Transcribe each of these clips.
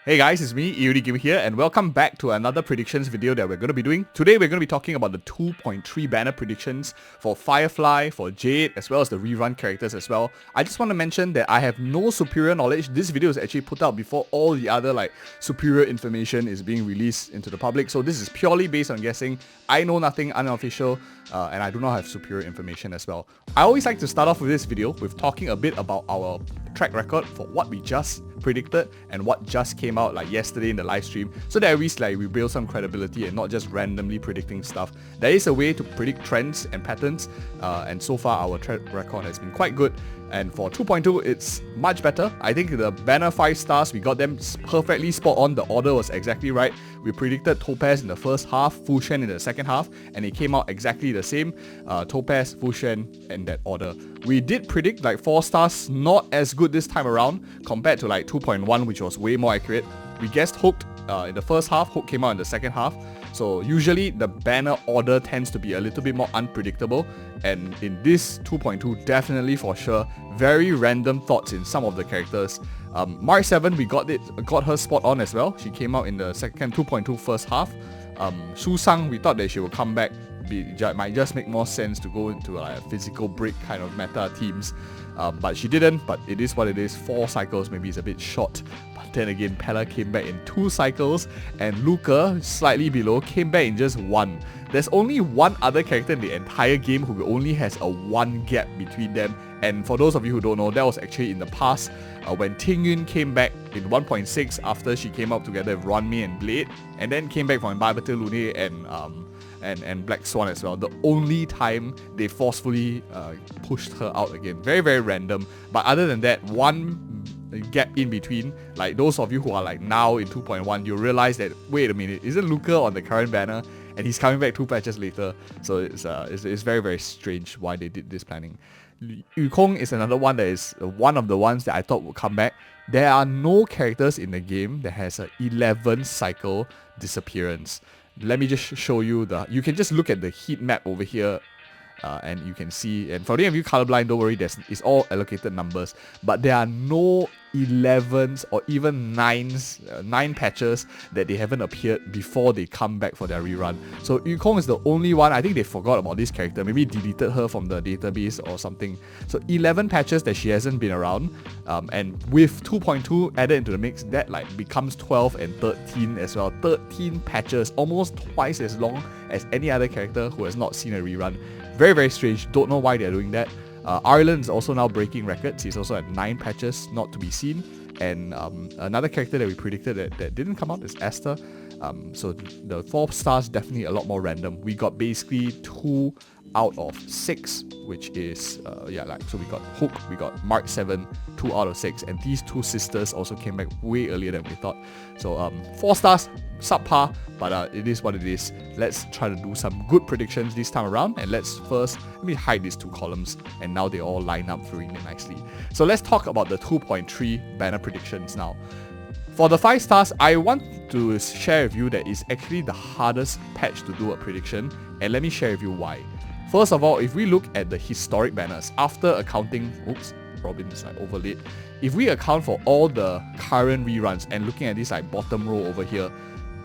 Hey guys, it's me, EODGamer here, and welcome back to another predictions video that we're going to be doing. Today we're going to be talking about the 2.3 banner predictions for Firefly, for Jade, as well as the rerun characters as well. I just want to mention that I have no superior knowledge. This video is actually put out before all the other superior information is being released into the public. So this is purely based on guessing. I know nothing unofficial, and I do not have superior information as well. I always like to start off with this video with talking a bit about our track record for what we just predicted and what just came out yesterday in the live stream, so that at least we build some credibility and not just randomly predicting stuff. There is a way to predict trends and patterns, and so far our track record has been quite good. And for 2.2, it's much better. I think the banner 5 stars, we got them perfectly spot on. The order was exactly right. We predicted Topaz in the first half, Fucc in the second half, and it came out exactly the same. Topaz, Fucc in that order. We did predict 4 stars, not as good this time around compared to 2.1, which was way more accurate. We guessed Hooked in the first half, Hooked came out in the second half. So usually the banner order tends to be a little bit more unpredictable, and in this 2.2, definitely for sure, very random thoughts in some of the characters. March 7, we got her spot on as well. She came out in the second 2.2 first half. Su-Sang, we thought that she would come back. Might just make more sense to go into a physical break kind of meta teams, but she didn't. But it is what it is. 4 cycles maybe is a bit short. But then again, Pella came back in 2 cycles, and Luca, slightly below, came back in just 1. There's only one other character in the entire game who only has a 1 gap between them, and for those of you who don't know, that was actually in the past when Tingyun came back in 1.6 after she came up together with Ronmei and Blade, and then came back from Barbatel Lune and Black Swan as well. The only time they forcefully pushed her out again. Very, very random. But other than that, 1 gap in between, those of you who are now in 2.1, you realize that, wait a minute, isn't Luca on the current banner? And he's coming back 2 patches later. So it's very, very strange why they did this planning. Yukong is another one that is one of the ones that I thought would come back. There are no characters in the game that has an 11 cycle disappearance. Let me just show you you can just look at the heat map over here, and you can see, and for any of you colorblind, don't worry, it's all allocated numbers, but there are no 11s or even 9 patches that they haven't appeared before they come back for their rerun. So Yukong is the only one. I think they forgot about this character, maybe deleted her from the database or something. So 11 patches that she hasn't been around, and with 2.2 added into the mix, that becomes 12 and 13 as well. 13 patches, almost twice as long as any other character who has not seen a rerun. Very, very strange. Don't know why they're doing that. Ireland is also now breaking records. He's also at 9 patches, not to be seen. And another character that we predicted that didn't come out is Esther. So the 4 stars definitely a lot more random. We got basically 2 out of 6, which is so we got Hook, we got March 7, 2 out of 6, and these 2 sisters also came back way earlier than we thought. So 4 stars, subpar, but it is what it is. Let's try to do some good predictions this time around, and let me hide these 2 columns, and now they all line up very nicely. So let's talk about the 2.3 banner predictions now. For the 5 stars, I want to share with you that it's actually the hardest patch to do a prediction, and let me share with you why. First of all, if we look at the historic banners, after accounting, Robin is overlaid. If we account for all the current reruns and looking at this bottom row over here,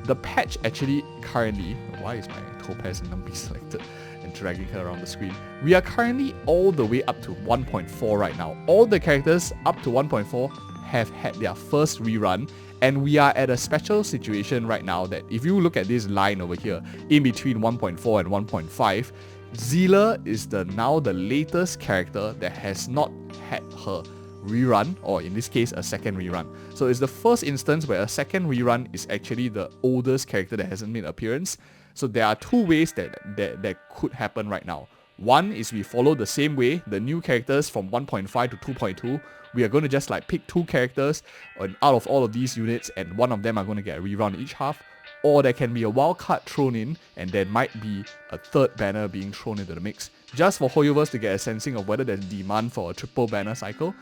the patch actually currently, why is my Topaz and Nambi selected and dragging her around the screen? We are currently all the way up to 1.4 right now. All the characters up to 1.4 have had their first rerun, and we are at a special situation right now that if you look at this line over here, in between 1.4 and 1.5, Zila is now the latest character that has not had her rerun, or in this case a second rerun. So it's the first instance where a second rerun is actually the oldest character that hasn't made an appearance. So there are 2 ways that could happen right now. One is we follow the same way, the new characters from 1.5 to 2.2. We are going to just pick 2 characters out of all of these units, and one of them are going to get a rerun each half. Or there can be a wildcard thrown in, and there might be a 3rd banner being thrown into the mix. Just for Hoyoverse to get a sensing of whether there's demand for a triple banner cycle,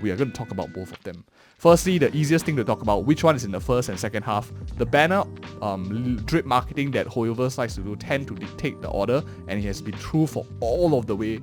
we are going to talk about both of them. Firstly, the easiest thing to talk about, which one is in the first and second half. The banner drip marketing that Hoyoverse likes to do tend to dictate the order, and it has been true for all of the way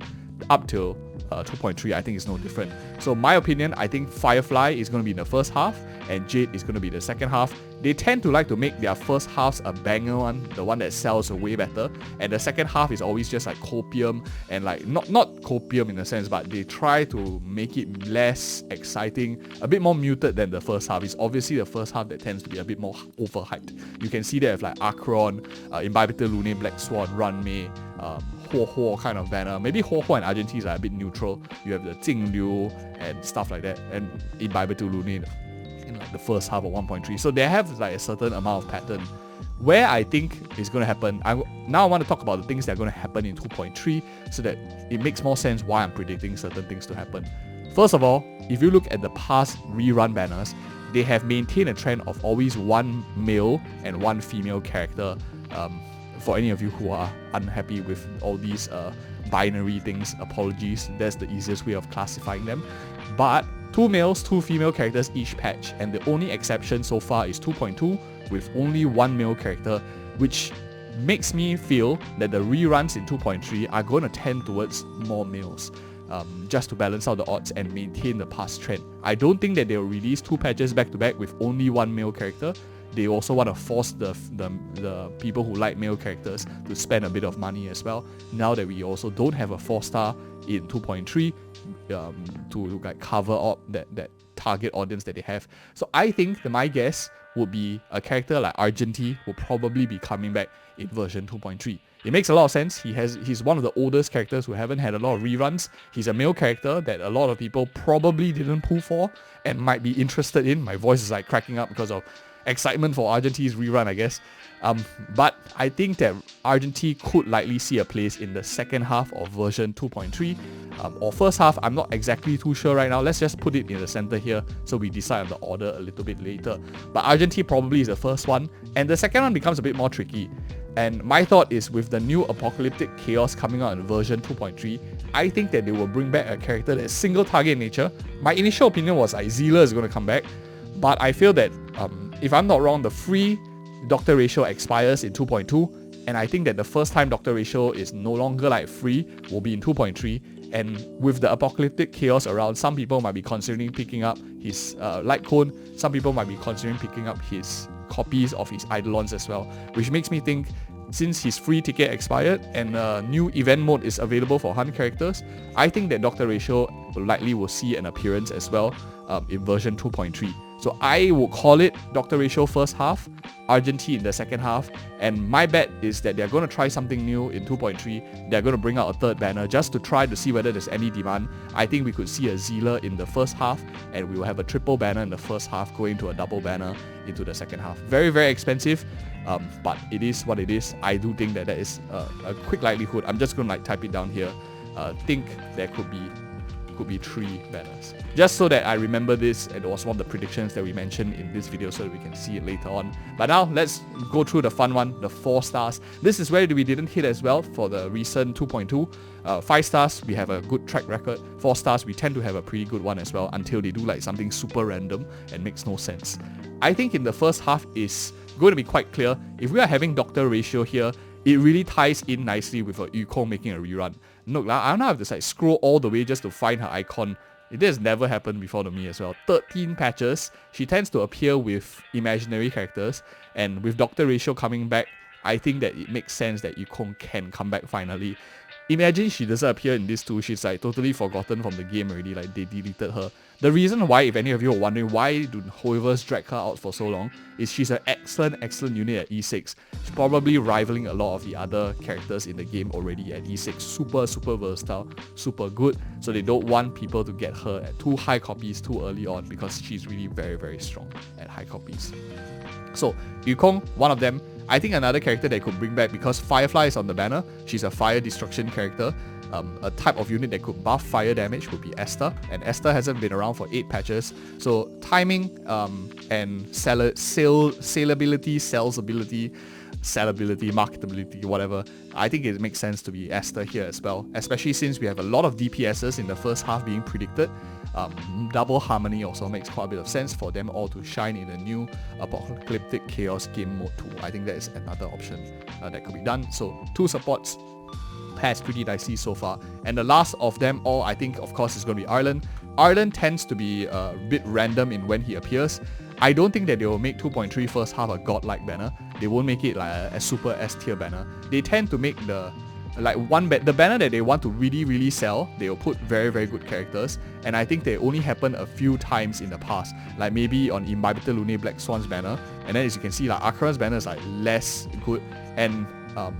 up till 2.3, I think it's no different. So my opinion, I think Firefly is going to be in the first half and Jade is going to be the second half. They tend to like to make their first halves a banger one, the one that sells way better, and the second half is always just like copium, and like not copium in a sense, but they try to make it less exciting, a bit more muted than the first half. It's obviously the first half that tends to be a bit more overhyped. You can see that with like Akirion, Imbibitor Lune, Black Swan, Run Mei, Huo kind of banner. Maybe Huo and Argentines are a bit neutral. You have the Jing Liu and stuff like that, and Imbibitor Lune in like the first half of 1.3. So they have like a certain amount of pattern. Where I think is going to happen, now I want to talk about the things that are going to happen in 2.3 so that it makes more sense why I'm predicting certain things to happen. First of all, if you look at the past rerun banners, they have maintained a trend of always one male and one female character. For any of you who are unhappy with all these binary things, apologies, that's the easiest way of classifying them. But 2 males, 2 female characters each patch, and the only exception so far is 2.2 with only 1 male character, which makes me feel that the reruns in 2.3 are going to tend towards more males, just to balance out the odds and maintain the past trend. I don't think that they'll release 2 patches back to back with only 1 male character. They also want to force the people who like male characters to spend a bit of money as well, now that we also don't have a 4-star in 2.3 to like cover up that target audience that they have. So I think that my guess would be a character like Argenti will probably be coming back in version 2.3. It makes a lot of sense. He's one of the oldest characters who haven't had a lot of reruns. He's a male character that a lot of people probably didn't pull for and might be interested in. My voice is like cracking up because of excitement for Argenti's rerun, I guess. But I think that Argenti could likely see a place in the second half of version 2.3 or first half. I'm not exactly too sure right now. Let's just put it in the center here so we decide on the order a little bit later. But Argenti probably is the first one, and the second one becomes a bit more tricky. And my thought is, with the new Apocalyptic Chaos coming out in version 2.3, I think that they will bring back a character that's single target in nature. My initial opinion was like Zealer is going to come back, but I feel that if I'm not wrong, the free Doctor Ratio expires in 2.2, and I think that the first time Doctor Ratio is no longer like free will be in 2.3. And with the Apocalyptic Chaos around, some people might be considering picking up his Light Cone, some people might be considering picking up his copies of his Eidolons as well, which makes me think, since his free ticket expired and new event mode is available for Hun characters, I think that Doctor Ratio likely will see an appearance as well in version 2.3. So I will call it Doctor Ratio first half, Argenti in the second half, and my bet is that they're going to try something new in 2.3. They're going to bring out a third banner just to try to see whether there's any demand. I think we could see a Zealer in the first half, and we will have a triple banner in the first half going to a double banner into the second half. Very, very expensive, but it is what it is. I do think that there is a quick likelihood. I'm just going to like type it down here. Think there could be 3 banners. Just so that I remember this, and it was one of the predictions that we mentioned in this video so that we can see it later on. But now let's go through the fun one, the 4 stars. This is where we didn't hit as well for the recent 2.2. 5 stars, we have a good track record. 4 stars, we tend to have a pretty good one as well until they do like something super random and makes no sense. I think in the first half is going to be quite clear. If we are having Doctor Ratio here, it really ties in nicely with a Yukong making a rerun. Look, I don't have to like scroll all the way just to find her icon. It has never happened before to me as well. 13 patches. She tends to appear with imaginary characters, and with Doctor Ratio coming back, I think that it makes sense that Yukong can come back finally. Imagine she doesn't appear in this too. She's like totally forgotten from the game already, like they deleted her. The reason why, if any of you are wondering why do Hoivers drag her out for so long, is she's an excellent unit at E6. She's probably rivaling a lot of the other characters in the game already at E6. Super versatile, super good. So they don't want people to get her at too high copies too early on, because she's really very, very strong at high copies. So Yukong, one of them. I think another character they could bring back, because Firefly is on the banner, she's a fire destruction character. A type of unit that could buff fire damage would be Esther, and Esther hasn't been around for 8 patches, so timing and sellability, marketability, whatever, I think it makes sense to be Esther here as well, especially since we have a lot of DPSs in the first half being predicted. Double Harmony also makes quite a bit of sense for them all to shine in the new Apocalyptic Chaos game mode too. I think that is another option that could be done. So 2 supports, pairs pretty dicey so far. And the last of them all, I think, of course, is going to be Ireland. Ireland tends to be a bit random in when he appears. I don't think that they will make 2.3 first half a godlike banner. They won't make it like a super S tier banner. They tend to make the the banner that they want to really sell, they will put very good characters, and I think they only happen a few times in the past, like maybe on Imbibitor Lune Black Swan's banner, and then as you can see, like Akirion's banner is like less good, and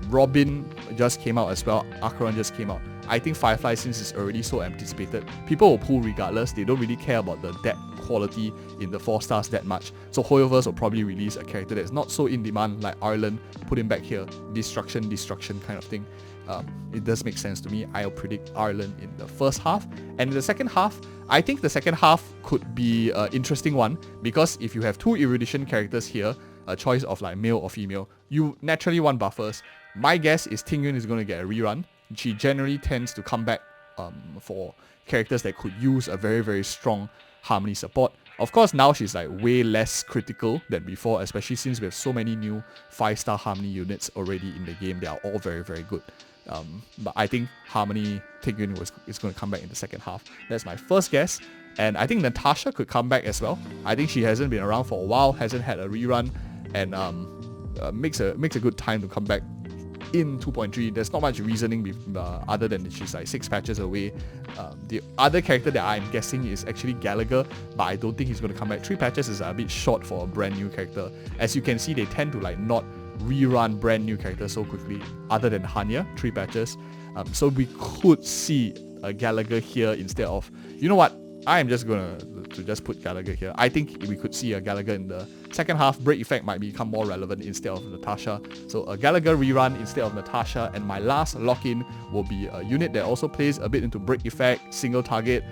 Robin just came out as well, Akirion just came out. I think Firefly, since it's already so anticipated, people will pull regardless. They don't really care about the depth quality in the 4 stars that much. So Hoyoverse will probably release a character that's not so in demand like Ireland, put him back here, destruction kind of thing. It does make sense to me. I'll predict Ireland in the first half. And in the second half, I think the second half could be an interesting one, because if you have 2 erudition characters here, a choice of like male or female, you naturally want buffers. My guess is Tingyun is going to get a rerun. She generally tends to come back for characters that could use a very strong harmony support. Of course, now she's like way less critical than before, especially since we have so many new 5-star harmony units already in the game. They are all very good. But I think harmony Tingyun is going to come back in the second half. That's my first guess. And I think Natasha could come back as well. I think she hasn't been around for a while, hasn't had a rerun, and makes a good time to come back in 2.3. There's not much reasoning other than she's like 6 patches away. The other character that I'm guessing is actually Gallagher, but I don't think he's going to come back. 3 patches is a bit short for a brand new character. As you can see, they tend to like not rerun brand new characters so quickly, other than Hanya, 3 patches. So we could see a Gallagher here instead of, you know what, I am just gonna just put Gallagher here. I think we could see a Gallagher in the second half. Break Effect might become more relevant instead of Natasha. So a Gallagher rerun instead of Natasha. And my last lock-in will be a unit that also plays a bit into Break Effect, single target,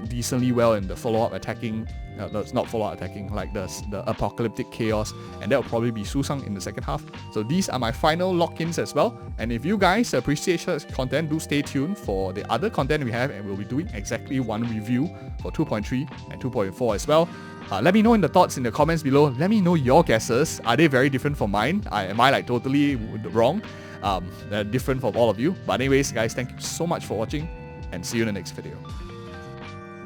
decently well in the follow-up attacking. No, it's not follow-up attacking, like the Apocalyptic Chaos, and that will probably be Susang in the second half. So these are my final lock-ins as well. And if you guys appreciate such content, do stay tuned for the other content we have, and we'll be doing exactly one review for 2.3 and 2.4 as well. Let me know in the thoughts in the comments below. Let me know your guesses. Are they very different from mine? Am I like totally wrong? They're different from all of you. But anyways, guys, thank you so much for watching, and see you in the next video.